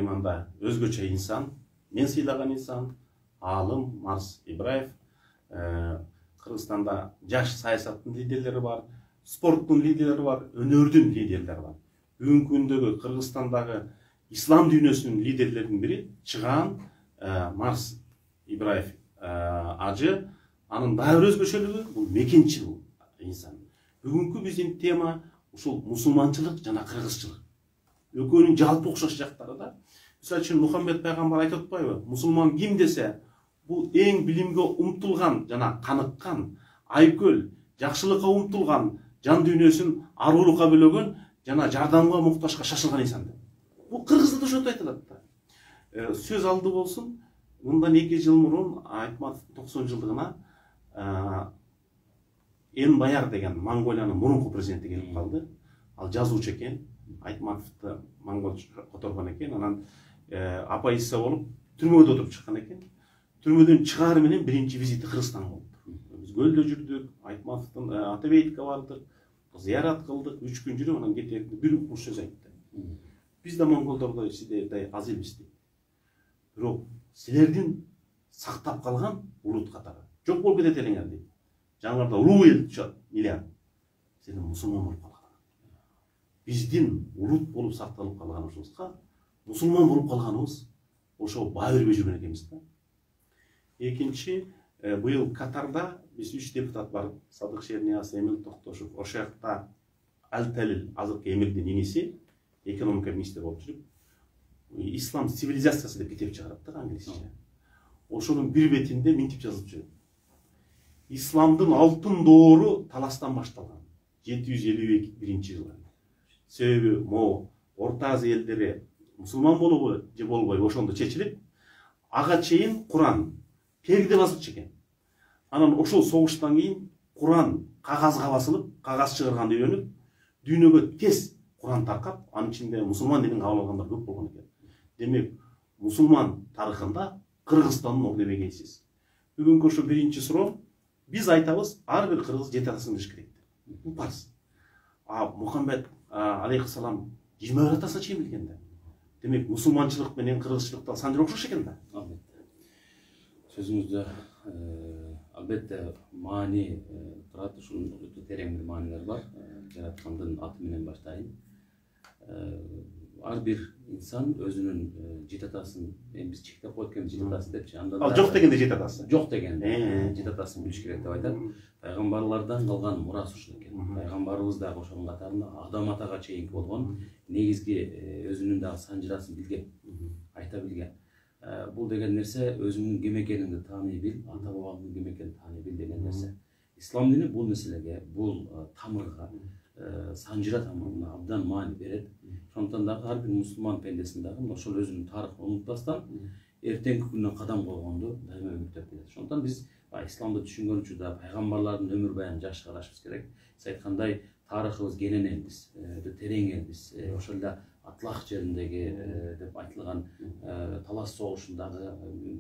айманда өзгөчө инсан, мен сыйлаган инсан, Алым Марс Ибраев. Кыргызстанда жаш саясаттын лидерлери бар, спорттун лидерлери бар, өнөрдүн лидерлери бар. Бүгүнкү күндөгү Кыргызстандагы ислам дүйнөсүнүн лидерлеринин бири чыгаан Марс Ибраев ажы. Анын дагы бир өзгөчөлүгү бул мекенчил инсан. Бүгүнкү биздин тема ушул мусулманчылык жана кыргызчылык. Экөөнүн жалпы окшош жактары да. Мисалы үчүн Мухаммед пайгамбар айтып атпайбы? Мусулман ким десе, бул эң билимге умтулган жана каныккан, айкөл, жакшылыкка умтулган, жан дүйнөсүн арулукка бөлөгөн жана жардамга муктажга шашылган инсан деп. Бул кыргызда да ошентип айтылат да. Сөз алды болсун, мындан 2 жыл мурун Айтматовдун 90 жылдыгына Энбаяр деген Монголиянын мурунку президенти келип калды. Ал жазуучу экен. Айтматовду монголчо которгон экен. Анан апайысы болуп түрмөгө отуруп чыккан экен. Түрмөдөн чыгаар менен биринчи визити Кыргызстанга болду. Биз көлдө жүрдүк, Айтматовдун ата бейитке бардык, зыярат кылдык, 3 күн жүрүп, анан кетерде бир куш сөз айтты. Биз да монголдордой силердей аз эмес дейт. Бирок силердин сактап калган улут катары жок болуп кетет элеңер дейт. Жаңырда улуу эл чыгат, миллиард. Силер мусулман болуп калган. Биздин улут болуп сакталып калганыбызга мусулман болуп калганыбыз ошо баа бербей жүргөн экенбиз да. Экинчи, быйыл Катарда биз 3 депутат бар. Садык Шернияз, Эмил Токтошев. Ошол жакта Алталил азыркы эмирдин иниси экономика министри болуп жүрүп, ислам цивилизациясы деп китеп чыгарат да англисче. Ошонун бир бетинде мынтип жазылып жүрөт. Исламдын алтын доору таластан башталган. 751-жылы. Себеби могу Орто Азия элдери мусулман болобу же болбойбу ошондо чечилип, ага чейин Куран перде басылчу экен. Анан ошол согуштан кийин Куран кагазга басылып, кагаз чыгарганды үйрөнүп, дүйнөгө тез Куран таркап, анын ичинде мусулман динин кабыл алгандар көп болгон экен. Демек, мусулман тарыхында Кыргызстандын орду бегейсиз. Бүгүнкү ошо биринчи суроо, биз айтабыз, ар бир кыргыз 7 атасын билиш керек. Бул парыз. Мухаммед алейхиссалам 20 атасына чейин билген да. Демек, мусулманчылык менен кыргызчылыкта сан жер окшош экен да. Сөзүңүздө албетте маани турат, ушунун өтө терең бир маанилер бар. Жараткандын аты менен баштайын. Ар бир инсан өзүнүн жет атасын, биз чектеп коюп кеткен жет атасы депчи. Ал жок дегенде жет атасы. Жок дегенде жет атасын билиш керек деп айтат. Пайгамбарлардан калган мурас ушул экен. Пайгамбарыбыз дагы ошонун катарында Адам атага чейинки болгон негизги өзүнүн дагы санжырасын билген, айта билген. Бул деген нерсе өзүңдүн ким экениңди тааный бил, ата бабаңдын ким экенин тааный бил деген нерсе. Ислам дини бул нерселерге, бул тамырга, санжыра тамырына абдан маани берет. Ошондон дагы ар бир мусулман пендесин дагы ошол өзүнүн тарыхын унутпастан эртеңки күнүнө кадам койгонду дайыма үмүттөп келет. Ошондон биз исламды түшүнгөн учурда пайгамбарлардын өмүр баянын жакшы карашыбыз керек. Сиз айткандай тарыхыбыз кенен элбиз, терең элбиз. Ошол эле Атлах жериндеги деп айтылган талас согушундагы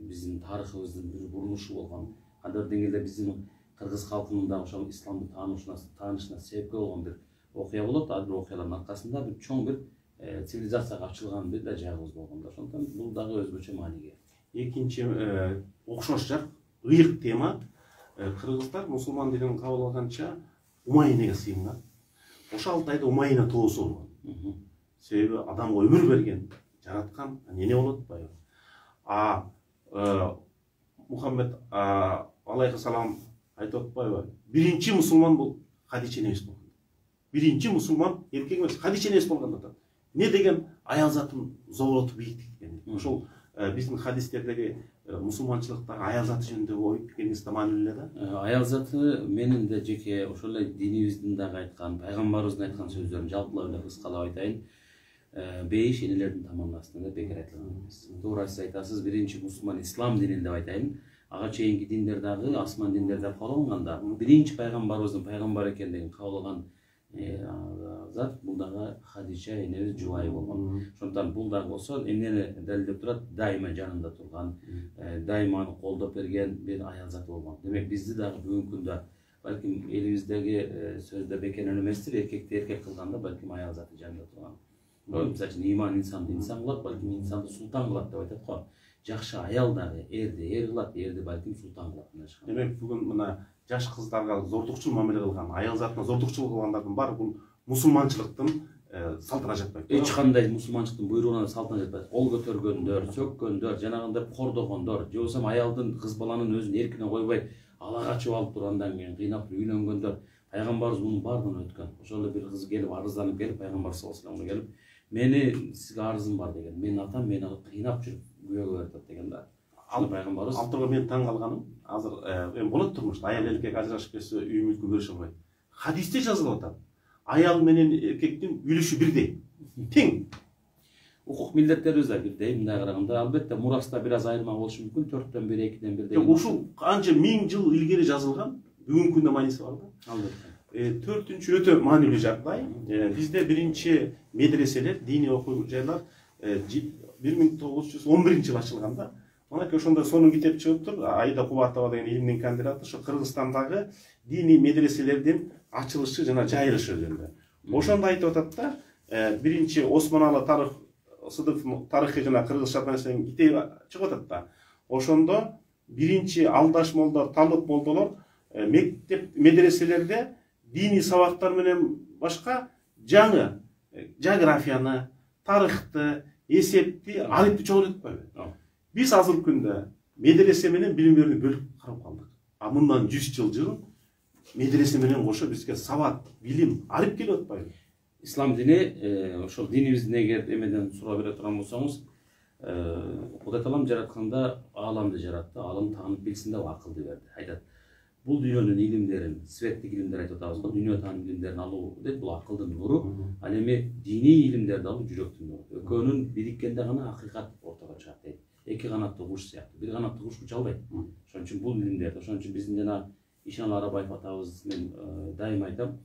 биздин тарыхыбыздын бир бурулушу болгон. Кандайдыр деңгээлде биздин кыргыз калкынын дагы ошол исламды таанышына себепкер болгон бир окуя болот. Ал бир окуялардын аркасында бир чоң бир цивилизацияга ачылган бир да жагыбыз болгондо. Ошондон бул дагы өзгөчө мааниге. Экинчи окшош жак ыйык тема. Кыргыздар мусулман динин кабыл алганча Умайинеге сыйынган. Ошол 6 айда Умайина тоосу болгон. Себеби адамга өмүр берген, жараткан эне болот атпайбы? Мухаммед алейхиссалам айтып атпайбы? Биринчи мусулман бул Хадича энебиз болгон. Биринчи мусулман эркек эмес, Хадича энебиз болгон да. Не деген аял затын зоолотуп ийиктиккен. Ошол биздин хадистердеги мусулманчылыктагы аял заты жөнүндө ой пикириңиз таман эле да. Аял заты менин де жеке ошол эле динибиздин дагы айткан, пайгамбарыбыздын айткан сөздөрүн жалпылап эле кыскалап айтайын. Бейиш энелердин тамамнасында деп бекер айтылган эмес. Туура сиз айтасыз, биринчи мусулман ислам динин деп айтайын. Ага чейинки диндер дагы асман диндер деп кабыл алынганда, биринчи пайгамбарыбыздын пайгамбар экендигин кабыл алган зат бул дагы Хадича энебиз жубайы болгон. Ошондон бул дагы болсо эмнени далилдеп турат? Дайыма жанында турган, дайыма аны колдоп берген бир аял заты болгон. Демек бизди дагы бүгүнкү күндө балким элибиздеги сөздө бекер эместир, эркекти эркек кылганда балким аял заты жанында турган. Мисалы үчүн иман инсанды инсан кылат, балким инсанды султан кылат деп айтат го. Жакшы аял дагы эрди эр кылат, эрди балким султан кылат. Демек бүгүн мына жаш кыздарга зордукчул мамиле кылган, аял затына зордукчулук кылгандардын баары бул мусулманчылыктын салтына жатпайт. Эч кандай мусулманчылыктын буйругуна салтына жатпайт. Кол көтөргөндөр, сөккөндөр, жанагындай кордогондор, же болбосо аялдын кыз баланын өзүн эркине койбой ала качып алып туруп андан кийин кыйнап үйлөнгөндөр. Пайгамбарыбыз мунун баардыгын өткөн. Ошол эле бир кыз келип арызданып келип пайгамбар саллаллаху алейхи вассаламга келип, "Мени сизге арызым бар" деген. "Менин атам мени кыйнап жүрүп күйөөгө берет" деген да. Ал пайгамбарыбыз Ал турган мен таң калганым, азыр эми болот турмушта аял эркек ажырашып кетсе үй мүлкүн бөлүшө албайт. Хадисте жазылып атат. Аял менен эркектин үлүшү бирдей, тең. Укук милдеттерибиз да бирдей. Мындай караганда албетте мураста бир аз айырма болушу мүмкүн. 4төн 1, 2ден 1 деген. Ушул канча миң жыл илгери жазылган, бүгүнкү күндө мааниси бар да. Албетте. Төртүнчү өтө маанилүү жагдай. Бизде биринчи медреселер, диний окуу жайлар 1911-жылы ачылган да. Манаки ошондо сонун китеп чыгыптыр. Айда Кубатова деген илимдин кандидаты ошо Кыргызстандагы диний медреселердин ачылышы жана жайылышы жөнүндө. Ошондо айтып атат да, биринчи Осмоналы тарых Сыдыков тарыхый жана кыргызча деген китеби чыгып атат да. Ошондо биринчи алдаш молдо, талып молдолор мектеп медреселерде диний сабактар менен башка жаңы географияны, тарыхты, эсепти, арифти чогуу өтпөйбү. Биз азыркы күндө медресе менен билим берүүнү бөлүп карап калдык. А мындан 100 жыл жүрүн медресе менен кошо бизге сабат, билим, ариф келип атпайбы? Ислам дини ошол динибиздин эгер эмеден суроо бере турган болсоңуз, Кудай Таалам жаратканда ааламды жаратты, аалам таанып билсин деп акылды берди. Айтат, бул дүйнөнүн илимдерин, светтик илимдер айтып атабыз го, дүйнө тааным илимдерин алуу дейт, бул акылдын нуру. Ал эми диний илимдерди алуу жүрөктүн нуру. Экөөнүн бириккенде гана акыйкат ортого чыгат дейт. Эки канаттуу куш сыяктуу. Бир канаттуу куш уча албайт. Ошон үчүн бул илимдерди, ошон үчүн биздин жана Ишеналы Арабаев атабыз мен дайыма айтам,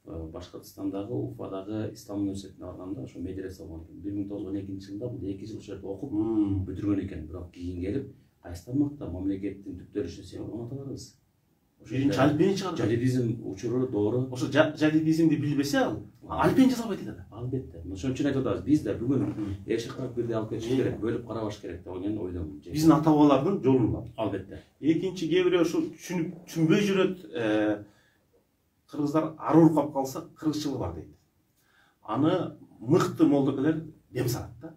Башкортостандагы Уфадагы Ислам университетине барганда ошо медресе болгон. 1912-жылда бул 2 жыл ошол жерде окуп бүтүргөн экен. Бирок кийин келип, кайсы тармакта мамлекеттин түптөрүшү себеп аталарыбыз. Биринчи альпени чыгарды. Жадидизм учуру доору. Ошо жадидизмди билбесе альпен жаза албайт эле. Албетте. Ошон үчүн айтып атабыз, биз да бүгүн эшикак бирдей алып кетиш керек, бөлүп карабаш керек деген ойдомун. Биздин ата бабалардын жолунда. Албетте. Экинчи кээ бирөө ушул түшүнбөй жүрөт. Кыргыздар ары уркап калса кыргызчылык бар дейт. Аны мыкты молдокелер дем салат да.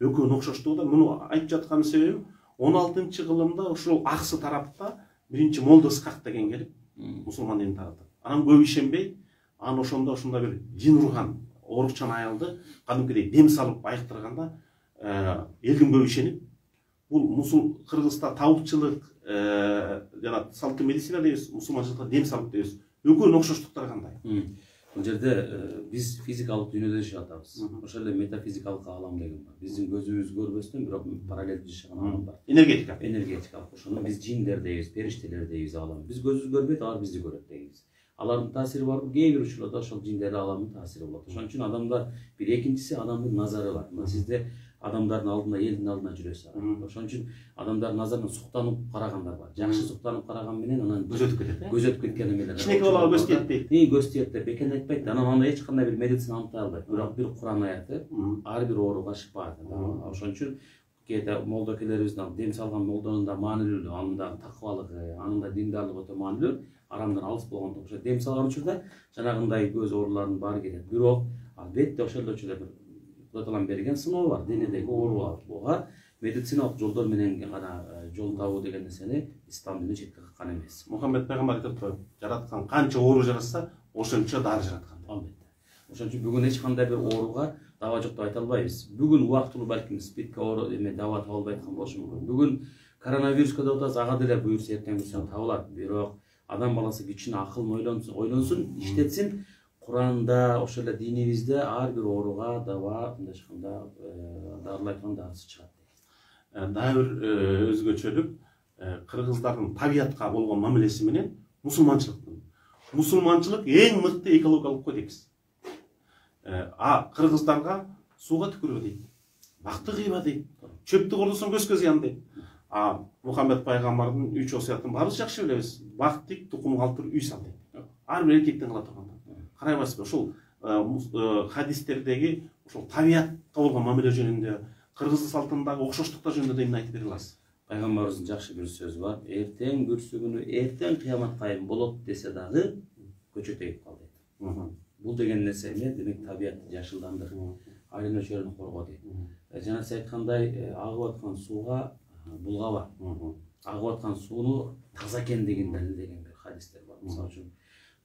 Экөөнү окшоштугу да. Муну айтып жаткан себебим 16-кылымда ушул аксы тарапта биринчи Молдо Ысқақ деген келип мусулман динин таратат. Анан көп ишенбей, аны ошондо бир жин урган оорукчан аялды кадимкидей дем салып айыктырганда элдин көп ишенип, бул мусул Кыргызда табыкчылык жана салттуу медицина дейбиз, мусулманчылыкка дем салып дейбиз. Экөөнүн окшоштуктары кандай? Бул жерде биз физикалык дүйнөдө жашап атабыз. Ошол эле метафизикалык аалам деген бар. Биздин көзүбүз көрбөстөн бирок параллелдүү жашаган аалам бар. Энергетикалык. Ошону биз жиндер дейбиз, периштелер дейбиз аалам. Биз көзүбүз көрбөйт, алар бизди көрөт дейбиз. Алардын таасири бар, кээ бир учурларда ошол жиндер ааламынын таасири болот. Ошон үчүн адамдар бир экинчиси адамдын назары бар. Мына сизде адамдардын алдында, элдин алдына жүрөсүз. Ошон үчүн адамдардын назарына суктанып карагандар бар. Жакшы суктанып караган менен анан көз өтүп кетет. Көз өтүп кеткен эмелер. Кичинекей балага көз тиетпейт. Көз тиет деп бекер айтпайт. Анан аны эч кандай бир медицина аныктай албайт. Бирок бир Куран аяты ар бир ооруга шифа. Ошон үчүн кээде молдокелерибиздин дем салган молдонун да маанилүүлүгү, анын да такыбалыгы, анын да диндарлыгы өтө маанилүү. Арамдан алыс болгондуктан ошо дем салган учурда жанагындай көз ооруларынын баары кетет. Бирок албетте ошол эле учурда бир Кудай Таалам берген сыноо бар. Денедеги ооруга медициналык жолдор менен гана жол табуу деген нерсени ислам дини четке каккан эмес. Мухаммед пайгамбар айтыптыр, жараткан канча оору жаратса, ошончо дары жараткан. Албетте. Ошон үчүн бүгүн эч кандай бир ооруга даба жок деп айта албайбыз. Бүгүн убактылуу балким спидке оору эме даба таба албай аткан болушу мүмкүн. Бүгүн коронавируска деп атабыз, ага деле буюрса эртең буюрса табылат. Бирок адам баласы кичине акыл ойлонсун, иштетсин. Куранда, ошол эле динибизде ар бир ооруга даба мындайча дарылай турган дарысы чыгат. Дагы бир өзгөчөлүк кыргыздардын табиятка болгон мамилеси менен мусулманчылыктын. Мусулманчылык эң мыкты экологиялык кодекс. Кыргыздарга сууга түкүрбө дейт. Бакты кыйба дейт. Чөптү кордосоң көзгө зыян дейт. Мухаммед пайгамбардын 3 осуятын баарыбыз жакшы билебиз. Бак тик, тукум калтыр, үй сал дейт. Ар бир эркектен кала турганда. Карайбызбы, ошол хадистердеги ошол табиятка болгон мамиле жөнүндө, кыргыз салтындагы окшоштуктар жөнүндө эмне айтып бере аласыз? Пайгамбарыбыздын жакшы бир сөзү бар. Эртең бүрсү күнү, эртең кыямат кайым болот десе дагы көчө тегип кал дейт. Бул деген нерсе эмне? Демек табиятты жашылдандыр, айлана чөйрөнү корго дейт. Жана сиз айткандай, агып аткан сууга булгаба. Агып аткан сууну таза экендигин далилдеген бир хадистер бар. Мисалы үчүн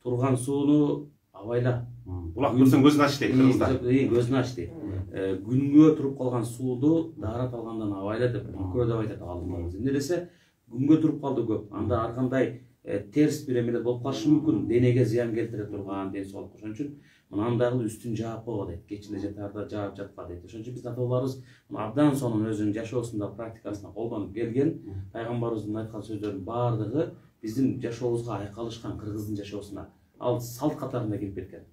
турган сууну абайла. Булак көрсөң көзүн ач дейт кыргыздар. Көзүн ач дейт. Күнгө туруп калган сууду даарат алгандан абайла деп көрөп айтат алдымдарыбыз. Эмне десе, күнгө туруп калды көп. Анда ар кандай терс бир эмелер болуп калышы мүмкүн, денеге зыян келтире турган, ден соолукка. Ошон үчүн мынандагы үстүн жаап койго дейт. Кечинде жатарда жаап жатпа дейт. Ошон үчүн биздин аталарыбыз абдан сонун өзүнүн жашоосунда практикасына колдонуп келген. Пайгамбарыбыздын айткан сөздөрүнүн баардыгы биздин жашообузга айкалышкан, кыргыздын жашоосуна ал салт катарында кирип кеткен.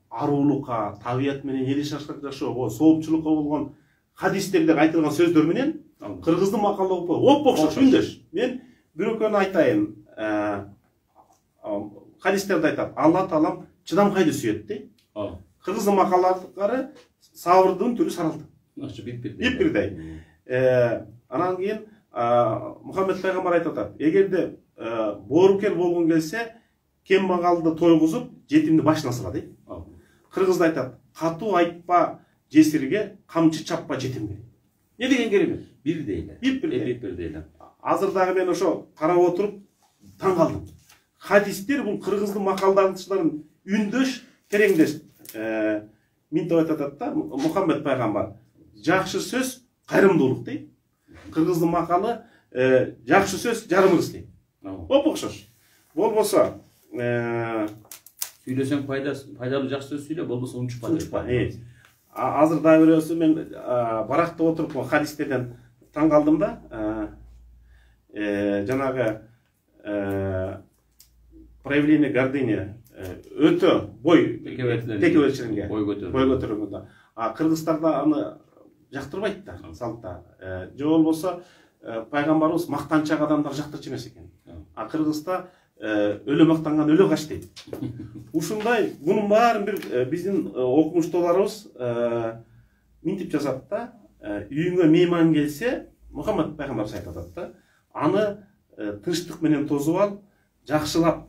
Аруулукка, табият менен элишашкан жашоого, соопчулукка болгон хадистерде айтылган сөздөр менен кыргыздын макалдыгы окшош, үндөш. Мен бирөкөнү айтайын. Хадистерде айтат, Алла Таалам чыдамкайды сүйөт дейт. Кыргыздын макалдары сабырдын түрү саралды. Бипирдей. Анан кийин Мухаммед пайгамбар айтып атат, эгерде боорукер болгон келсе, кембагалды тойгузуп, жетимди башына сала дейт. Кыргызда айтат, катуу айтпа жесирге, камчы чаппа жетимге. Не деген керемет? Бирдей. Азыр дагы мен ошо карап отуруп таң калдым. Хадистер бул кыргыздын макалдашыларын үндөш, тереңдеш. Минтип айтат да, Мухаммед пайгамбар, жакшы сөз кайрымдуулук дейт. Кыргыздын макалы жакшы сөз жарымырыс дейт. Окшош. Болбосо сүйлөсөң пайдалуу жакшы сөз сүйлө, болбосо унчукпа. Азыр дагы бирөөсү мен баракта отуруп хадистерден таң калдым да. Жанагы проявление гордыни өтө бой текеберчиликке, бой көтөргөндө. Кыргыздарда аны жактырбайт да, салтта. Же болбосо пайгамбарыбыз мактанчак адамдар жактырчу эмес экен. Кыргызда өлө мактанган өлө кач дейт. Ушундай мунун баарын бир биздин окумуштууларыбыз минтип жазат да. Үйүңө мейман келсе, Мухаммед пайгамбар айтып атат да, аны тынчтык менен тосуп ал, жакшылап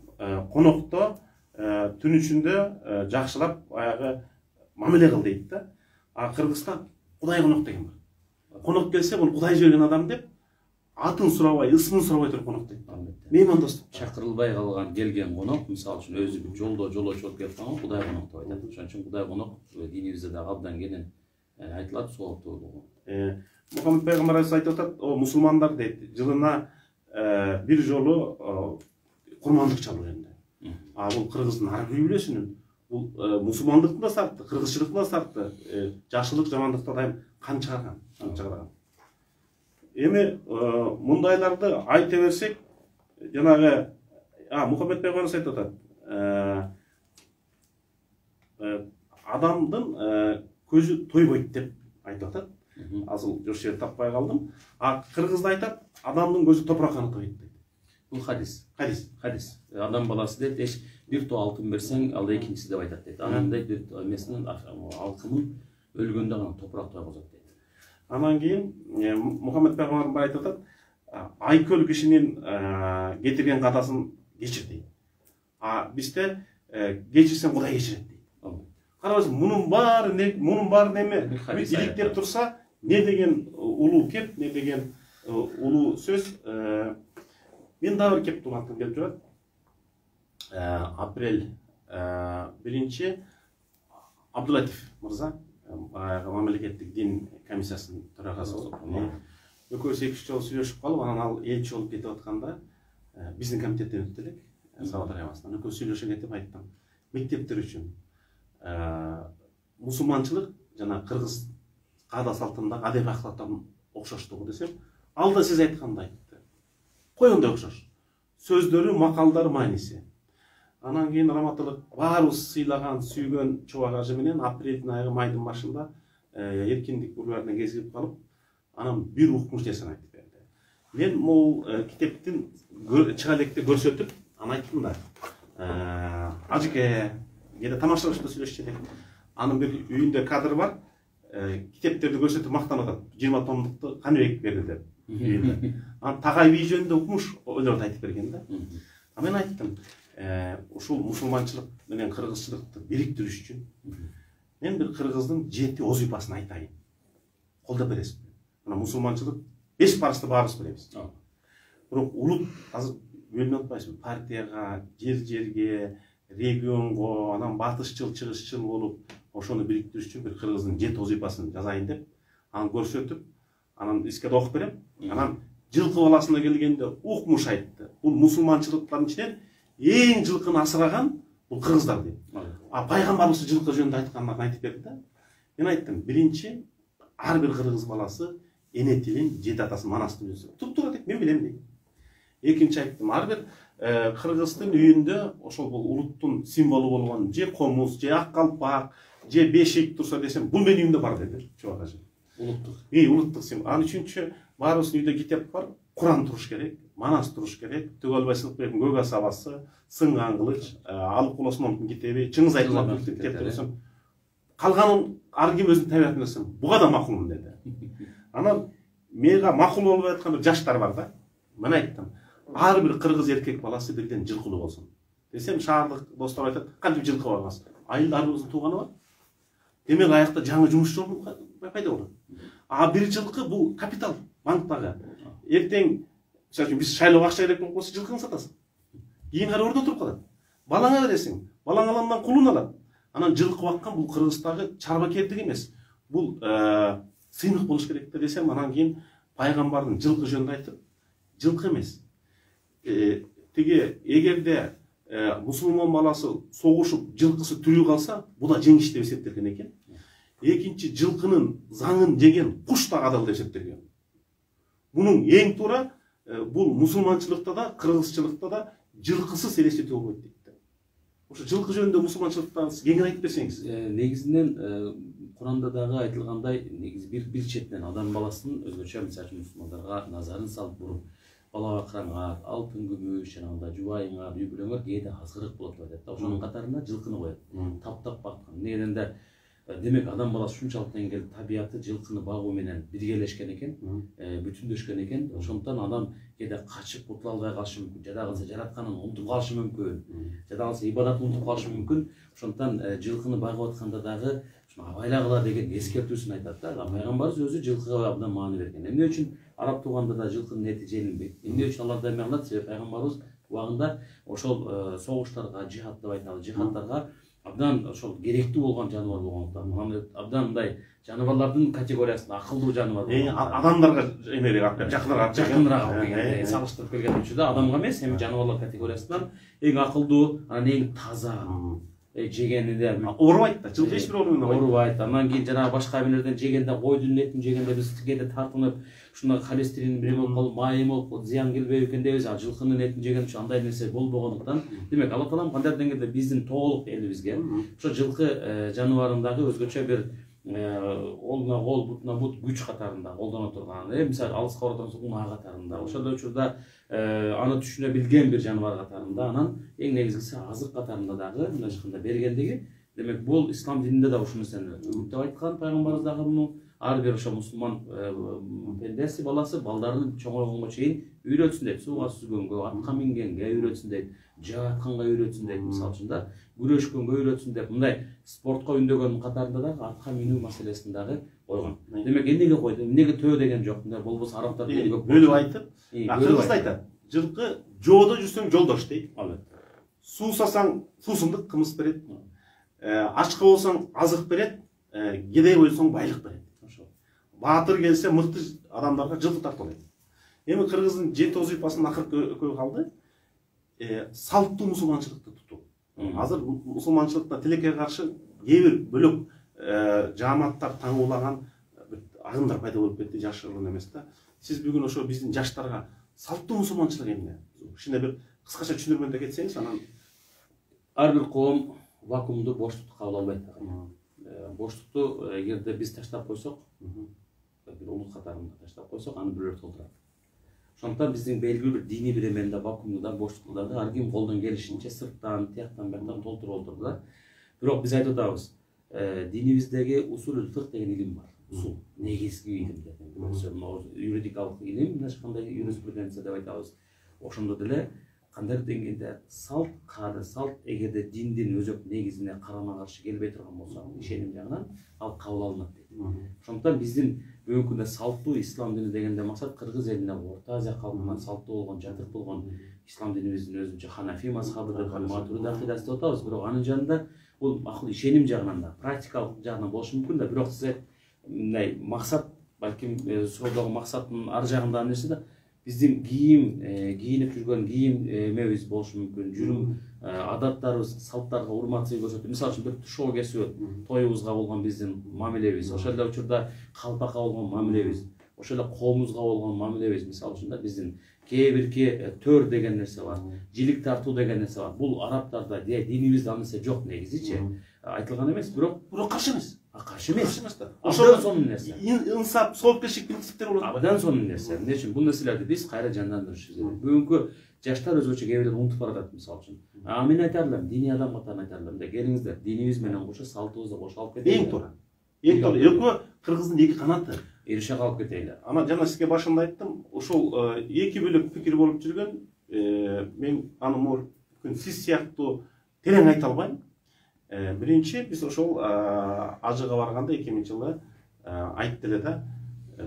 конокто, түн ичинде жакшылап аягы мамиле кыл дейт да. Кыргызда Кудай конок деген бар. Конок келсе, бул Кудай жиберген адам деп, атын сурабай, ысмын сурабай туруп конок дейт. Меймандостук. Чакырылбай калган келген конок, мисалы үчүн өзү жолдо жолочу болуп келип калган Кудай конок деп айтат. Ошон үчүн Кудай конок динибизде дагы абдан кенен айтылат, сооптуулугу. Мухаммед пайгамбарыбыз айтып атат, о мусулмандар дейт, жылына бир жолу курмандык чалуу жөнүндө. Бул кыргыздын ар бир үлөсүнүн, бул мусулмандыктын да сарты, кыргызчылыктын да сарты, жакшылык жамандыкта дайым кан чыгарган. Эми мындайларды айта берсек, жанагы Мухаммед пайгамбарыбыз айтып атат, адамдын көзү тойбойт деп айтып атат. Азыл жош жер таппай калдым. Кыргызда айтат, адамдын көзү топуракка тойбойт дейт. Бул хадис. Адам баласы дейт, эч бир тоо алтын берсең, ал экинчиси деп айтат дейт. Анан дейт, эмесинен алкымын өлгөндө гана топурак тойгузат дейт. Анан кийин Мухаммед пайгамбар айтып атат, айкөл кишинин кетирген катасын кечир дейт. Бизде кечирсең Кудай кечирет дейт. Карабаңыз, мунун баары неме иликтеп турса, не деген улуу кеп, не деген улуу сөз. Мен дагы бир кеп турган келип турат. Апрель 1 Абдулатиф мырза, мамлекеттик дин комиссиясынын төрагасы болуп, экөөбүз 2-3 жолу сүйлөшүп калып, анан ал элчи болуп кетип атканда, биздин комитеттен өттү элек, Сабат районунан. Экөөбүз сүйлөшө кетип айттым, мектептер үчүн мусулманчылык жана кыргыз каада салтындагы адеп акылаттардын окшоштугу десем, ал да сиз айткандай айтты. Койгондой окшош. Сөздөрү, макалдары, мааниси. Анан кийин раматылык баарыбыз сыйлаган, сүйгөн чубак ажы менен апрелдин айы, майдын башында эркиндик бульварына кезип калып, анан бир укмуш нерсени айтып берди. Мен бул китептин чыга электе көрсөтүп, анан айттым да. Ажыке, кээде тамашалашта сүйлөшчү элек. Анын бир үйүндө кадр бар. китептерди көрсөтүп мактанып атат. 20 томдукту Каныбек берди деп. Анан Тагай би жөнүндө укмуш ойлорду айтып берген да. А мен айттым, ушул мусулманчылык менен кыргызчылыкты бириктириш үчүн мен бир кыргыздын 7 озипасын айтайын. Колдоп бересизби? Мына мусулманчылык 5 парызды баарыбыз билебиз. Бирок улут азыр бөлүнүп атпайсызбы? Партияга, жерге, регионго, анан батышчыл, чыгышчыл болуп, ошону бириктириш үчүн бир кыргыздын 7 озипасын жазайын деп, аны көрсөтүп, анан иске окуп берем. Анан жылкы баласына келгенде укмуш айтты. Бул мусулманчылыктардын ичинен эң жылкыны асыраган бул кыргыздар дейт. А пайгамбарыбыз жылкы жөнүндө айтканын айтып берди да. Мен айттым, биринчи ар бир кыргыз баласы эне тилин, жети атасын манасын билсе. Туп-туура дейт, мен билем дейт. Экинчи айттым, ар бир кыргыздын үйүндө ошол бул улуттун символу болгон же комуз, же ак калпак, же бешик турса десем, бул менин үйүмдө бар деди. Чубакажы. Улуттук. Улуттук символ. Анын үчүнчү баарыбыздын үйдө китеп бар. Куран туруш керек, манас туруш керек, Түгөлбай Сыдыкбектин Көк асабасы, Сынган кылыч, Алыкул Осмоновдун китеби, Чыңгыз Айтматовдун китептери десем, калганын ар ким өзүнүн табиятын десем, буга да макулмун деди. Анан мага макул болуп аткан бир жаштар бар да. Мен айттым, ар бир кыргыз эркек баласы бирден жылкылуу болсун. Десем, шаардык достор айтат, кантип жылкы багасыз? Айылдарыбыздын тууганы бар. Демек аякта жаңы жумуш жолу пайда болот. А бир жылкы бул капитал, банктагы. Эртең, мисалы үчүн биз шайлоого акча керек болсо жылкыны сатасың. Кийин кара өрдө туруп калат. Балаңа бересиң, балаң аландан кулун алат. Анан жылкы баккан бул кыргыздагы чарбакердик эмес. Бул сыймык болуш керек десем, анан кийин пайгамбардын жылкы жөнүндө айтып, жылкы эмес. Тиги эгерде мусулман баласы согушуп жылкысы тирүү калса, бул да жеңиш деп эсептелген экен. Экинчи, жылкынын заңын жеген куш да адал деп эсептелген. Мунун эң туура бул мусулманчылыкта да, кыргызчылыкта да жылкысыз элестетүү болбойт дейт. Ошо жылкы жөнүндө мусулманчылыкта кеңири айтып берсеңиз. Негизинен Куранда дагы айтылгандай, негизи бир четинен адам баласынын өзгөчө мисалы мусулмандарга назарын салып буруп, бала бакыраңар, алтын күмүш, жанагындай жубайыңар, үй бүлөңөр кээде азгырык болот деп айтат да. Ошонун катарында жылкыны коет. Таптап баккан. Негизинде демек адам баласы ушунчалык деңгээлде табияты жылкыны багуу менен биргелешкен экен, бүтүндөшкөн экен. Ошондон адам кээде качып кутула албай калышы мүмкүн, жада калса жаратканын унутуп калышы мүмкүн, жада калса ибадатын унутуп калышы мүмкүн. Ошондон жылкыны багып атканда дагы абайлагыла деген эскертүүсүн айтат да. Пайгамбарыбыз өзү жылкыга абдан маани берген. Эмне үчүн араб тууганда да жылкынын эти желинбейт? Эмне үчүн алар да эме кылат? Себеби пайгамбарыбыз убагында ошол согуштарга, жихад деп айталы, жихадтарга абдан ошол керектүү болгон жаныбар болгондуктан, абдан мындай жаныбарлардын категориясында акылдуу жаныбар. Адамдарга эмерээк алып келген, жакыныраак алып келген, салыштырып келген учурда адамга эмес, эми жаныбарлар категориясынан эң акылдуу, анан эң таза. Жегени де оорубайт да, жылкы эч бир оорубайт. Анан кийин жанагы башка эмелерден жегенде, койдун этин жегенде биз кээде тартынып, ушундай холестерин бири болуп калып, майы болуп, зыян келбейби экен дейбиз. А жылкынын этин жеген үчүн андай нерсе болбогондуктан, демек Алла Таалам кандай деңгээлде биздин толук элибизге ошо жылкы жаныбарындагы өзгөчө бир колуна кол, бутуна бут күч катарында колдоно турган, мисалы алыска бара турган унаа катарында, ошол учурда аны түшүнө билген бир жаныбар катарында, анан эң негизгиси азык катарында дагы мындай ышкында бергендиги, демек бул ислам дининде да ушул нерсени үгүттөп айткан пайгамбарыбыз дагы муну ар бир ошо мусулман пендеси баласы балдарын чоңойгонго чейин үйрөтсүн дейт, сууга сүзгөнгө, атка мингенге үйрөтсүн дейт, жөө атканга үйрөтсүн дейт, мисалы үчүн да күрөшкөнгө үйрөтсүн деп мындай спортко үндөгөнүн катарында дагы атка минүү маселесин дагы койгон. Демек эмнеге койду? Эмнеге төө деген жок? Мындай болбосо арабтар бөлүп айтып, кыргызда айтат. Жылкы жоодо жүрсөң жолдош дейт. Суусасаң суусундук кымыз берет. Ачка болсоң азык берет, кедей болсоң байлык берет. Баатыр келсе мыкты адамдарга жылкы тартылат. Эми кыргыздын 7 озипасынын акыркы экөө калды. Салттуу мусулманчылыкты тутуу. Азыр мусулманчылыкта тилекке каршы кээ бир бөлөк жааматтар таңуулаган агымдар пайда болуп кетти, жашыруун эмес да. Сиз бүгүн ошо биздин жаштарга салттуу мусулманчылык эмне? Кичине бир кыскача түшүндүрмөндө кетсеңиз, анан ар бир коом вакуумду, боштукту кабыл албайт. Боштукту эгерде биз таштап койсок, бир улут катарында таштап койсок, аны бирөө толтурат. Ошондуктан биздин белгилүү бир диний бир эменде вакуумду да, боштукту да ар ким колдон келишинче сырттан, тияктан, бияктан толтуруп отурду да. Бирок биз айтып атабыз, динибиздеги усулул фикх деген илим бар. Усул негизги илим деп. Юридикалык илим, мындай кандай юриспруденция деп айтабыз. Ошондо деле кандайдыр деңгээлде салт, каада салт эгерде диндин өзөк негизине карама каршы келбей турган болсо, ишеним жагынан ал кабыл алынат дейт. Ошондуктан биздин бүгүнкү күндө салттуу ислам дини дегенде максат Кыргыз элине, Орто Азия калкынан салттуу болгон, жатык болгон ислам динибиздин өзүнчө Ханафи мазхабы деп, Матурidi акыдасы деп атабыз. Бирок анын жанында бул акыл ишеним жагынан да, практикалык жагынан болушу мүмкүн да, бирок сиз мындай максат, балким суроодогу максаттын ар жагында нерсе да, биздин кийинип жүргөн кийим эмебиз болушу мүмкүн, жүрүм адаттарыбыз, салттарга урматсыз көрсөтүп, мисалы үчүн бир тушоо кесип, тоюбузга болгон биздин мамилебиз, ошол эле учурда калпакка болгон мамилебиз, ошол эле коомубузга болгон мамилебиз, мисалы үчүн да биздин кээ бирки төр деген нерсе бар, жилик тартуу деген нерсе бар. Бул арабтарда, динибизде ал нерсе жок негизичи. Айтылган эмес, бирок каршы эмес. Каршы эмес да. Ошол сонун нерсе. Инсап, соопкерчилик принциптери болот. Абдан сонун нерсе. Эмне үчүн бул нерселерди биз кайра жандандырышыбыз керек. Бүгүнкү жаштар өзгөчө кээ бирден унутуп баратат, мисалы үчүн. Мен айтар элем, диний адам катарына айтар элем. Келиңиздер, динибиз менен кошо салтыбызды кошо алып кетели. Эң туура. Эң туура. Экөө Кыргыздын эки канаты. Иришак алып кетели. Ана жана сизге башында айттым, ошол эки бөлөк пикир болуп жүргөн, мен аны сиз сыяктуу терең айта албайм. Биринчи биз ошол ажыга барганда 2000-жылы айтты эле да,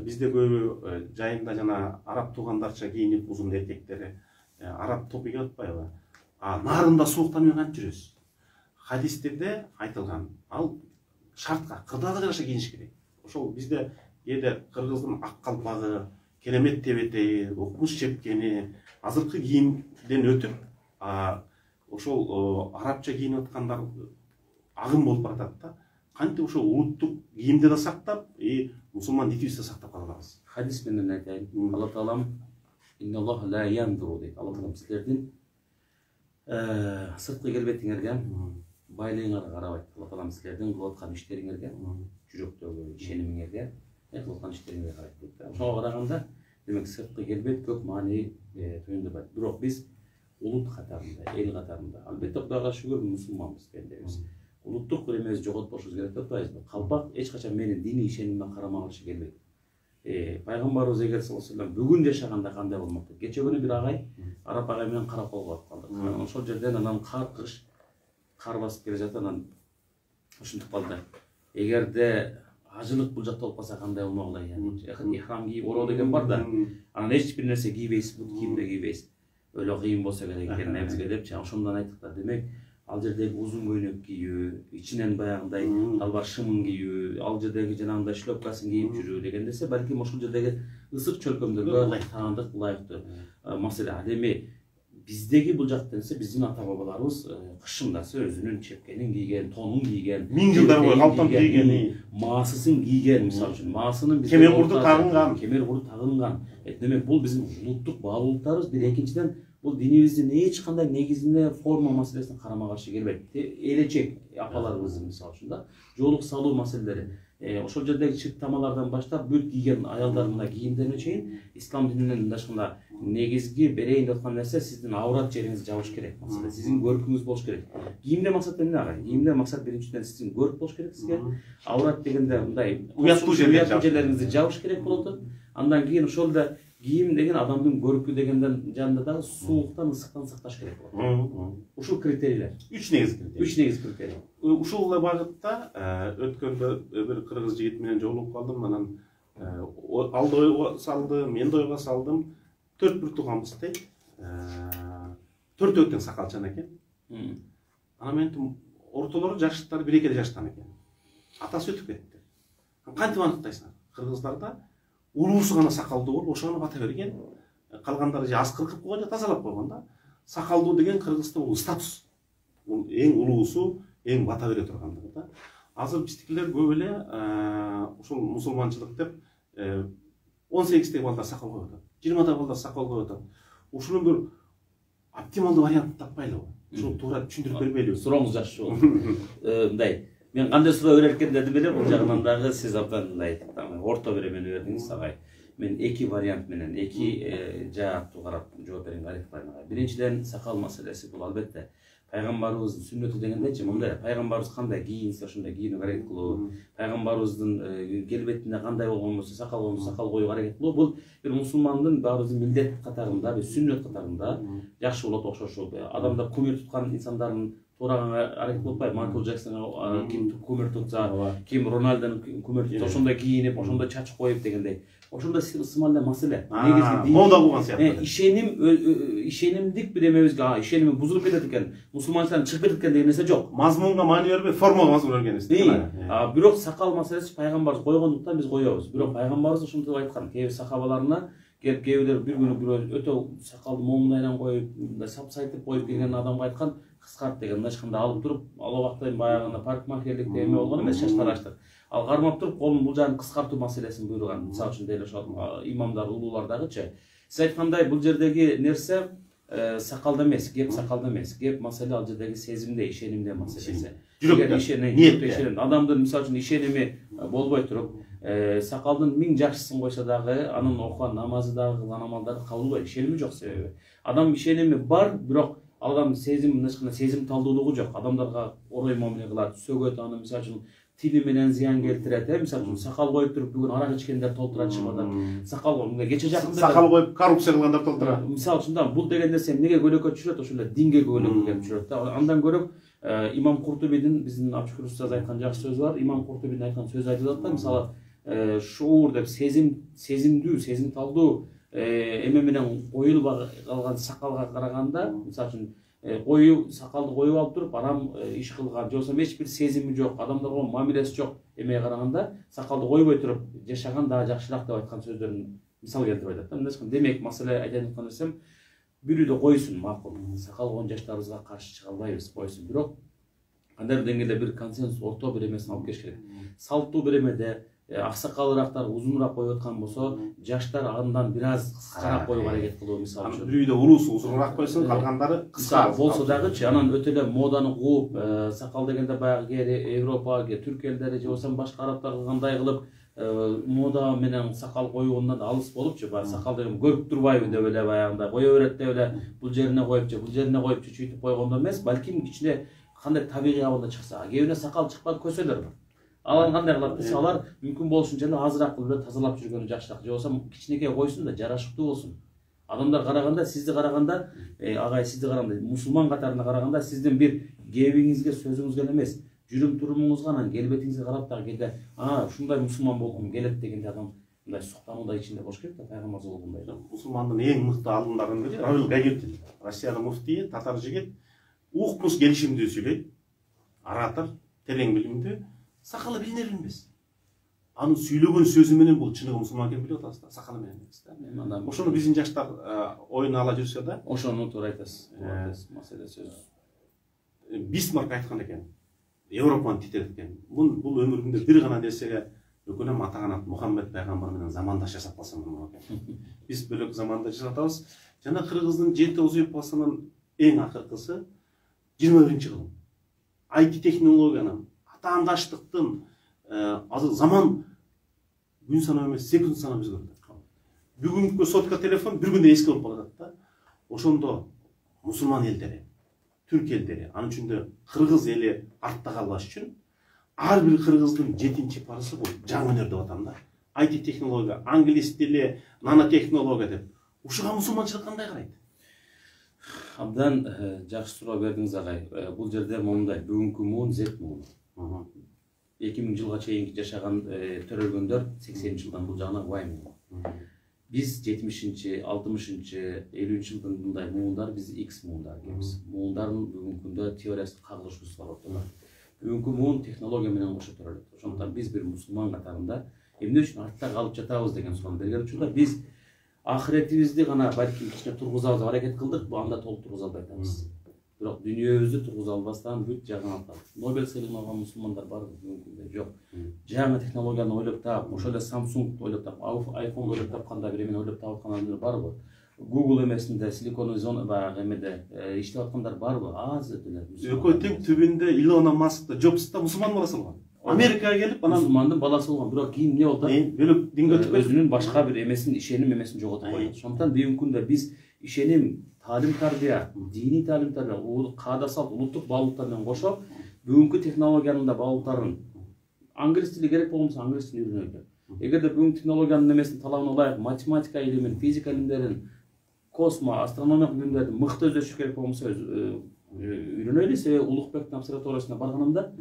бизде көбү жайында жана араб туугандарча кийинип, узун этектери, араб топу кийип атпайбы? Нарында сууктан менен кантип жүрөбүз? Хадистерде айтылган, ал шартка, кырдаага жараша кийиниш керек. Ошол бизде кээде Кыргыздын ак калпагы, керемет тебетеги, укмуш чепкени, азыркы кийимден өтүп, ошол арабча кийинип аткандар агым болуп баратат да. Кантип ошол улуттук кийимди да сактап, мусулман динибизди да сактап кала алабыз? Хадис менен айтайын. Алла таалам инналлаха ла яндуру дейт. Алла таалам силердин сырткы келбетиңерге, байлыгыңарга карабайт. Алла таалам силердин кылып аткан иштериңерге, жүрөктөгү ишенимиңерге, кылып аткан иштериңерге карайт дейт. Ошого караганда, демек сырткы келбет көп маани туюндурбайт. Бирок биз улут катарында, эл катарында, албетте Кудайга шүгүр мусулманбыз пендебиз. Улуттук эмебизди жоготпошубуз керек деп атпайбызбы? Калпак эч качан менин диний ишенимиме карама каршы келбейт. Пайгамбарыбыз эгер саллаллаху алейхи бүгүн жашаганда кандай болмок дейт. Кече күнү бир агай, араб агай менен кара кол болуп калды. Ошол жерден анан кар басып келе жатып, анан ушинтип калды. Эгерде ажылык бул жакта болуп калса кандай болмок эле? Ихрам кийип ороо деген бар да. Анан эч бир нерсе кийбейсиз, бут кийимди кийбейсиз. Өлө кыйын болсо керек экен эмизге депчи. Ошондон айттык да, демек ал жердеги узун көйнөк кийүү, ичинен баягындай албар шымын кийүү, ал жердеги жанагындай шлёпкасын кийип жүрүү деген нерсе балким ошол жердеги ысык чөлкөмдөргө таандык, ылайыктуу маселе. Эми биздеги бул жакта нерсе биздин ата бабаларыбыз кышындасы өзүнүн чепкенин кийген, тонун кийген, 1000 жылдар бою калпак кийген, маасысын кийген, мисалы үчүн маасынын кемер курду тагынган. Демек бул биздин улуттук баалуулуктарыбыз. Бир экинчиден бул динибиздин эч кандай негизине форма маселесине карама каршы келбейт. Элечек апаларыбыздын мисалы үчүн да жоолук салуу маселелери, ошол жердеги чырт тамалардан баштап бүт кийген аялдардын кийимдерине чейин ислам дининин мындайча негизги берейин деп аткан нерсе сиздин аврат жериңизди жабыш керек. Маселе сиздин көркүңүз болуш керек. Кийимде максат эмне агай? Кийимде максат биринчиден сиздин көрк болуш керек сизге. Аврат дегенде мындай уяттуу жерлериңизди жабыш керек болуп атат. Андан кийин ошол да кийим деген адамдын көркү дегенден жанында дагы сууктан, ысыктан сакташ керек болот. Ушул критерийлер. 3 негиз критерий. Ушул эле багытта өткөндө бир кыргыз жигит менен жолугуп калдым, анан ал да ойго салды, мен да ойго салдым. 4 бир тууганбыз дейт. 4 тең сакалчан экен. Анан мен ортолору жаштары 1-2 жаштан экен. Атасы өтүп кетти. Кантип аныктайсың? Кыргыздарда улуусу гана сакалдуу болуп, ошону бата берген. Калгандары же аз кыркып койгон, же тазалап койгон да. Сакалдуу деген Кыргызда бул статус. Бул эң улуусу, эң бата бере тургандыгы да. Азыр биздикилер көп эле ушул мусулманчылык деп 18-теги балдар сакал коюп атат. 20-теги балдар сакал коюп атат. Ушунун бир оптималдуу вариантын таппайлыбы? Ушуну туура түшүндүрүп бербейлиби? Сурооңуз жакшы болду. Мындай мен кандай суроо берер экен дедим эле, бул жагынан дагы сиз абдан мындай орто бере мени бердиңиз агай. мен эки вариант менен эки жааттуу карап жооп берүүгө аракет кылайын. Биринчиден сакал маселеси бул албетте пайгамбарыбыздын сүннөтү дегендечи мындай пайгамбарыбыз кандай кийинсе ошондой кийинүүгө аракет кылуу, пайгамбарыбыздын келбетинде кандай болгон болсо сакал болсо сакал коюуга аракет кылуу бул бир мусулмандын баарыбыздын милдет катарында, бир сүннөт катарында жакшы болот окшошуу. Адамдар кумир туткан инсандардын туураганга аракет кылып атпайбы? Майкл Джексонго ким кумир тутса, ким Роналдону кумир тутса, ошондой кийинип, ошондой чач коюп дегендей. Ошондой сымалда маселе. Негизги мода болгон сыяктуу. Ишенимдик бир эмебизге ишеними бузулуп кетет экен, мусулманчылыктан чыгып кетет экен деген нерсе жок. Мазмунга маани бербей, формага мазмун берген эмес. Бирок сакал маселеси пайгамбарыбыз койгондуктан биз коебуз. Бирок пайгамбарыбыз ушинтип айткан, кээ бир сахабаларына келип кээбирлер бир күнү бирөө өтө сакалды момундайдан коюп, мындай сапсайтып коюп келген адамга айткан, кыскарт деген, мындай ешкандай алып туруп, ал убакта баягы парикмахерлик эме болгон эмес, шаш тарашты. Ал кармап туруп колун бул жагын кыскартуу маселесин буйруган. Мисалы үчүн деле ошол имамдар, улуулардагычы. Сиз айткандай бул жердеги нерсе сакалда эмес, кеп сакалда эмес. Кеп маселе ал жердеги сезимде, ишенимде маселеси. Жүрөктө ишеним, адамдын мисалы үчүн ишеними болбой туруп, сакалдын 1000 жакшысын койсо дагы анын окуган намазы дагы кылган амалдары кабыл болбойт. Ишеними жок себеби. Адам ишеними бар, бирок алган сезим, эчкандай сезим талдуулугу жок. Адамдарга орой мамиле кылат, сөгөт аны мисалы үчүн тили менен зыян келтирет. Мисалы үчүн сакал коюп туруп бүгүн арак ичкендер толтурат чыгып атат. Сакал кече жакында сакал коюп коррупция кылгандар толтурат. Мисалы үчүн бул деген нерсе эмнеге көлөккө түшүрөт? Ошол эле динге көлөккө келип түшүрөт да. Андан көрөк Имам Куртубидин биздин Абшукур устаз айткан жакшы сөзү бар. Имам Куртубидин айткан сөзү айтылат да, мисалы шуур деп сезимдүү, сезимталдуу эме менен коюлуп калган сакалга караганда, мисалы үчүн коюу сакалды коюп алып туруп арам иш кылган, же болбосо эч бир сезими жок, адамдарга мамилеси жок эмеге караганда сакалды койбой туруп жашаган дагы жакшыраак деп айткан сөздөрүн мисал келтирип айтат. Демек маселе айтып аткан нерсем бирөөдө койсун, макул. Сакал он жаштарыбызга каршы чыга албайбыз, койсун. Бирок кандайдыр деңгээлде бир консенсус, орто бир эмесин алып келиш керек. Салттуу бир эмеде аксакалырактар узунураак коюп аткан болсо, жаштар андан бир аз кыскараак коюуга аракет кылуу, мисалы үчүн. Бирөөдө улуусу узунураак койсун, калгандары кыска болсо дагычы, анан өтө эле моданы кууп, сакал дегенде баягы Европа, Түрк элдери же болбосо башка арабтар кылгандай кылып мода менен сакал коюундан да алыс болупчу, баягы сакал деген көрүп турбайбы деп эле баягындай кое берет деп эле бул жерине коюп чүчүйтүп койгондо эмес, балким кичине кандай табигый абалда чыкса, кээбире сакал чыкпаган көсөлөр бар. Алар кандай кылат десе, алар мүмкүн болушунча эле азыраак кылып тазалап жүргөнү жакшыраак, же болбосо кичинекей койсун да жарашыктуу болсун. Адамдар караганда, сизди караганда, агай сизди караганда, мусулман катарына караганда сиздин бир кебиңизге, сөзүңүзгө эмес, жүрүм турумуңузга, анан келбетиңизге карап дагы кээде, ушундай мусулман болгум келет дегенде адам мындай суктануудай ичинде болуш керек да, пайгамбар болгондой. Мусулмандын эң мыкты алымдарынын бири Равил Гагертин, Россиянын муфтийи, татар жигит, укмуш келишимдүү сүйлөйт, оратор, терең билимдүү, сакалы билинер-билинбес. Анын сүйлөгөн сөзү менен бул чыныгы мусулман экенин билип атасыз да, сакалы менен эмес да. Ошону биздин жаштар оюна ала жүрсө да, ошону туура айтасыз. Маселе сөз. Бисмарк айткан экен, Европаны титирет экен. Бул өмүрүмдө бир гана нерсеге өкүнөм, атаганат Мухаммед пайгамбар менен замандаш жашап калсам экен. Биз бөлөк заманда жашап атабыз. Жана кыргыздын жети узуйпасынын эң акыркысы 21-кылым. IT технологиянын, атаандаштыктын азыр заман күн санап эмес, секунд санап өзгөрдү. Бүгүнкү сотка телефон бир күндө эски болуп калат да. Ошондо мусулман элдери, түрк элдери, анын үчүндө кыргыз эли артта калбаш үчүн ар бир кыргыздын 7-чи парысы бул жаңы өнөр деп атам да. IT технология, англис тили, нанотехнология деп. Ушуга мусулманчылык кандай карайт? Абдан жакшы суроо бердиңиз агай. Бул жерде момундай бүгүнкү муун Z муун. 2000 жылга чейинки жашаган төрөлгөндөр 80 жылдан бул жагына Y муун. Биз 70-чи, 60-чы, 50-чы жылдын мындай муундар биз X муундар экенбиз. Муундардын бүгүнкү күндө теориясы кагылышуусу бар ортодо. Бүгүнкү муун технология менен кошо төрөлөт. Ошондуктан биз бир мусулман катарында эмне үчүн артта калып жатабыз деген суроону берген учурда биз ахиретибизди гана балким кичине тургузабыз аракет кылдык, анда толук тургуза албай атабыз. Бирок дүнүйөбүздү тургуза албастан бүт жагын алып. Нобель сыйлыгын алган мусулмандар бар бүгүнкү жок. Жаңы технологияны ойлоп таап, ошол эле Samsung ойлоп таап, iPhone ойлоп тапканда бир эмени ойлоп таап аткан адамдар барбы? Google эмесинде, силиконовый зона баягы эмеде иштеп аткандар барбы? Аз эле. Экөө тең түбүндө Илона Маск да, Джобс да мусулман баласы болгон. Америкага келип анан мусулмандын баласы болгон, бирок кийин эмне болду? бөлөк динге өтүп кетип Өзүнүн башка бир эмесин, ишеним эмесин жоготуп койду. Ошондуктан бүгүнкү күндө биз ишеним, талим тарбия, диний талим тарбия, каада салт, улуттук баалуулуктар менен кошо бүгүнкү технологиянын да баалуулуктарын англис тили керек болгонсо англис тилин үйрөнөйлү. Эгерде бүгүнкү технологиянын эмесин талабына ылайык математика илимин, физика илимдерин, космо, астрономия илимдерин мыкты өздөштүрүш керек болгонсо үйрөнөйлү. Себеби Улукбектин обсерваториясына барганымда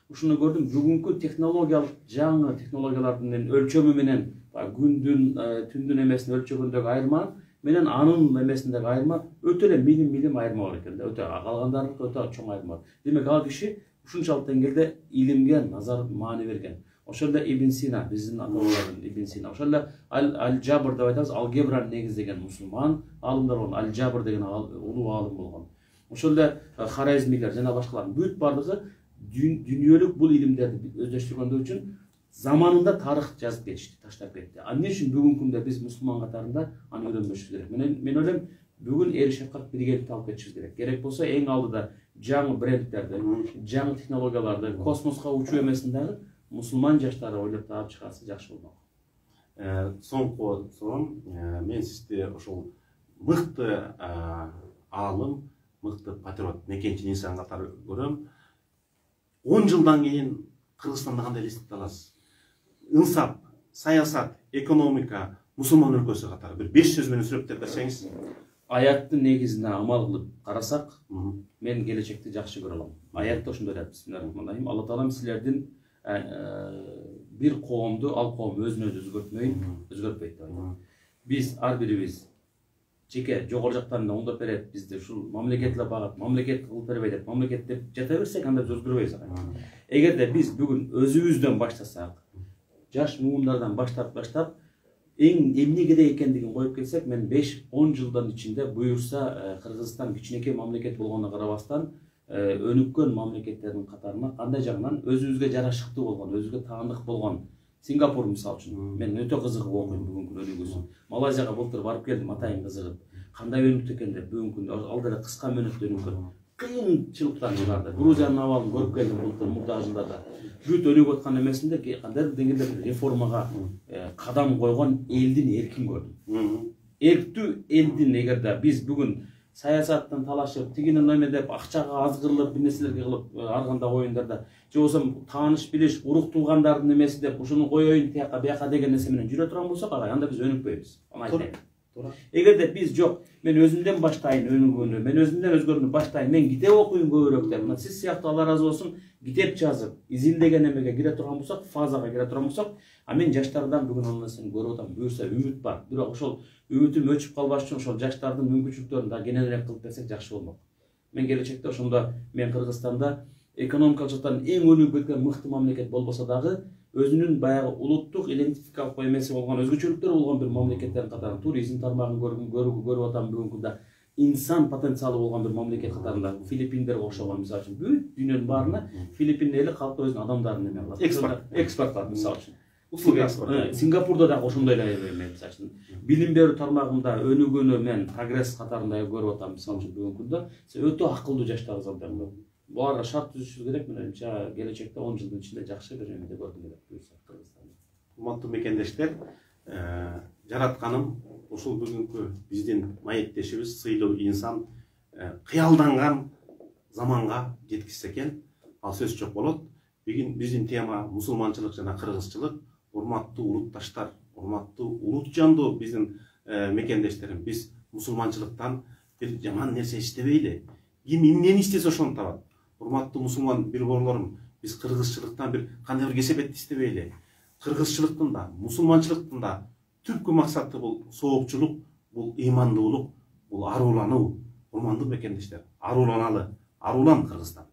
ушуну көрдүм. Бүгүнкү технологиялык жаңы технологиялардын өлчөмү менен күндүн, түндүн эмесин өлчөгөндөгү айырма менен анын эмесиндеги айырма өтө эле милим айырма бар экен да. Өтө калгандарыныкы өтө чоң айырма бар. Демек ал киши ушунчалык деңгээлде илимге назар маани берген. Ошол эле Ибн Сина, биздин ата-бабалардан Ибн Сина. Ошол эле Аль-Жабр деп айтабыз, алгебраны негиздеген мусулман аалымдар болгон. Аль-Жабр деген улуу аалым болгон. Ошол эле Хорезмилер жана башкалар бүт бардыгы дүйнөлүк бул илимдерди өздөштүргөндө үчүн заманында тарых жазып кетишти, таштап кетти. Эмне үчүн бүгүнкү күндө биз мусулман катарында аны үйрөнбөшүбүз керек? Мен ойлойм, бүгүн эл шафкат биргеликти алып кетишибиз керек. Керек болсо эң алдыда жаңы брендтерди, жаңы технологияларды, космоско учуу эмесин дагы мусулман жаштары ойлоп таап чыгарса жакшы болмок. Соңку суроом, мен сизди ошол мыкты аалым, мыкты патриот, мекенчи инсан катары көрөм. 10 жылдан кийин Кыргызстанда кандай элестете аласыз? Инсап, саясат, экономика, мусулман өлкөсү катары бир 5 сөз менен сүрөттөп берсеңиз. Аяттын негизине амал кылып карасак, мен келечекти жакшы көрө алам. Аятта ошондой деп, бисмиллахиррахманиррахим, Алла Таалам силердин бир коомду ал коом өзүнө өзгөртпөйт деп айтат. Биз ар бирибиз жеке жогору жактарында оңдоп берет, бизди ушул мамлекет эле багат, мамлекет кылып бербейт деп, мамлекет деп жата берсек, анда биз өзгөрбөйбүз. Эгерде биз бүгүн өзүбүздөн баштасак, жаш муундардан баштап эң эмне керек экендигин коюп келсек, мен 5-10 жылдын ичинде буюрса Кыргызстан кичинекей мамлекет болгонуна карабастан өнүккөн мамлекеттердин катарына кандай жагынан өзүбүзгө жарашыктуу болгон, өзүбүзгө таандык болгон Сингапур мисалы үчүн мен өтө кызыгып окуйм бүгүнкү өнүгүүсүн. Малайзияга былтыр барып келдим, атайын кызыгып. Кандай өнүктү экен деп бүгүнкү күндө ал деле кыска мөөнөттө өнүккөн. Кыйынчылыктар барды. Грузиянын абалын көрүп келдим былтыр мурда жылдарда. Бүт өнүгүп аткан эмесинде кандайдыр деңгээлде реформага кадам койгон элдин эркин көрдүм. Эрктүү элдин эгерде биз бүгүн саясаттан талашып, тигинен эме деп акчага азгырылып, бир нерселерге кылып арганда оюндарда, же болсо тааныш билиш, урук туугандардын эмеси деп ушуну коеюн тияка бияка деген нерсе менен жүрө турган болсок, анда биз өнүкпөйбүз. Аны айтайын. Эгерде биз жок, мен өзүмдөн баштайын өнүгүүнү, мен өзүмдөн өзгөрүүнү баштайын, мен китеп окуйм көбүрөөк деп, мына сиз сыяктуу Алла ыраазы болсун, китеп жазып, изилдеген эмеге кире турган болсок, фазага кире турган болсок, мен жаштардан бүгүн ал нерсени көрүп атам. Буюрса үмүт бар. Бирок ошол үмүтүм өчүп калбаш үчүн ошол жаштардын мүмкүнчүлүктөрүн да кененирээк кылып берсек жакшы болмок. Мен келечекте ошондо мен Кыргызстанда экономикалык жактан эң өнүгүп кеткен мыкты мамлекет болбосо дагы өзүнүн баягы улуттук идентификалык эмеси болгон, өзгөчөлүктөрү болгон бир мамлекеттердин катарында туризм тармагын көрүп атам бүгүнкү күндө. Инсан потенциалы болгон бир мамлекет катарында Филиппиндерге окшогон мисалы үчүн бүт дүйнөнүн баарына Филиппин эли калкы өзүнүн адамдарын эме кылат. Экспорт кылат мисалы үчүн. Сингапурда да ошондой эле мисалы үчүн билим берүү тармагында өнүгүүнү мен прогресс катарында көрүп атам мисалы үчүн бүгүнкү күндө. Өтө акылдуу жаштарыбыз алда. Буларга шарт түзүшүбүз керек. Мен оюмча келечекте 10 жылдын ичинде жакшы бир эмеде көргүм келет буюрса Кыргызстанда. Урматтуу мекендештер, жаратканым ушул бүгүнкү биздин маектешибиз сыйлуу инсан кыялданган заманга жеткизсе экен, ал сөз жок болот. Бүгүн биздин тема мусулманчылык жана кыргызчылык. Урматтуу урутташтар, урматтуу улут жандуу биздин мекендештерим, биз мусулманчылыктан бир жаман нерсе иштебейли. Ким эмнени истесе ошону табат. Урматтуу мусулман билбоорлорум, биз кыргызчылыктан бир кандай бир кесепетти иштебейли. Кыргызчылыктын да, мусулманчылыктын да түпкү максаты бул соопчулук, бул ыймандуулук, бул аруулануу. Урмандуу мекендештер, арууланалы, арулан Кыргызстан.